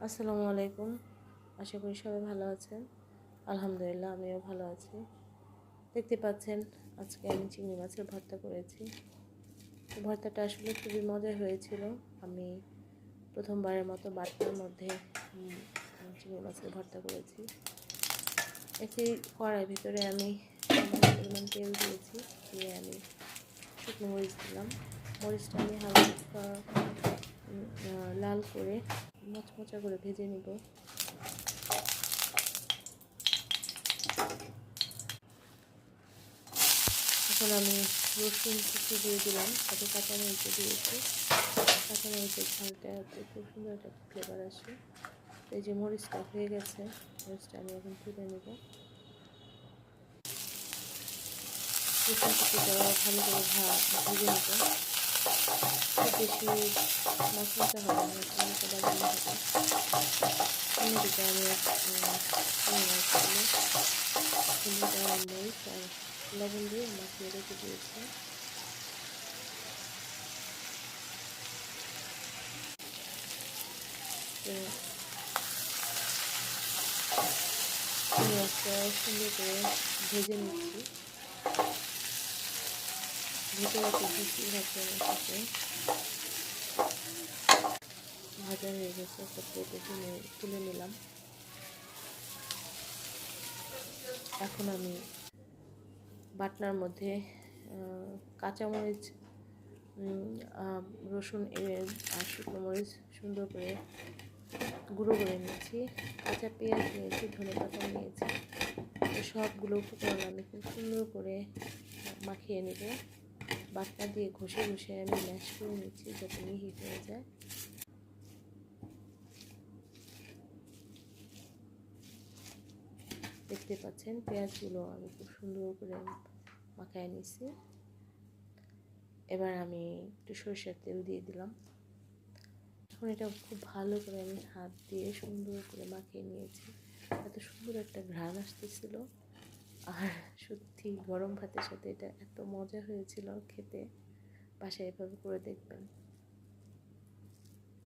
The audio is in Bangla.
আসসালামু আলাইকুম। আশা করি সবাই ভালো আছেন। আলহামদুলিল্লাহ আমিও ভালো আছি। দেখতে পাচ্ছেন আজকে আমি চিংড়ি মাছের ভর্তা করেছি। ভর্তাটা আসলে খুবই মজার হয়েছিল। আমি প্রথমবারের মতো বাটনার মধ্যে চিংড়ি মাছের ভর্তা করেছি। একটি কড়াইয়ের ভিতরে আমি পরিমাণ তেল দিয়েছি, দিয়ে আমি শুকনো মরিচ দিলাম। মরিচটা আমি হালকা লাল করে মচমচা করে ভেজে নিব। এখন আমি রসুন কুচি দিয়ে দিলাম, সাথে কাঁচামরিচ দিয়েছি। কাঁচামরিচের ঝালটা খুব সুন্দর একটা ফ্লেভার আসে। এই যে মরিচটা হয়ে গেছে, মরিচটা আমি এখন তুলে নেব। রসুন কুচিটা ভালো করে ভেজে নেব। খুব বেশি মশলাটা হবে না, হালকা বাদামি হবে। অন্যদিকে আমি হলুদ আর মরিচ আর লবণ দিয়ে মাখিয়ে রেখে দিয়েছি। পেঁয়াজটা সুন্দর করে ভেজে নিচ্ছি। ভেতরে একটু ঘুষি ভাজতে সাথে ভাজা হয়ে গেছে, একটা প্লেটে তুলে নিলাম। এখন আমি বাটনার মধ্যে কাঁচামরিচ, রসুন আর শুকনো মরিচ সুন্দর করে গুঁড়ো করে নিয়েছি। কাঁচা পেঁয়াজ নিয়েছি, ধনেপাতা নিয়েছি। সবগুলো উপকরণ আমি খুব সুন্দর করে মাখিয়ে নেব। বাটনা দিয়ে ঘষে ঘষে আমি ম্যাশ করে নিচ্ছি যাতে মিহি হয়ে যায়। দেখতে পাচ্ছেন পেঁয়াজগুলো আমি খুব সুন্দর করে মাখায় নিচ্ছি। এবার আমি একটু সরষের তেল দিয়ে দিলাম। এখন এটা খুব ভালো করে আমি হাত দিয়ে সুন্দর করে মাখিয়ে নিয়েছি। এত সুন্দর একটা ঘ্রাণ আসতেছিল, আর সত্যি গরম ভাতের সাথে এটা এত মজা হয়েছিল খেতে। বাসায় এভাবে করে দেখবেন।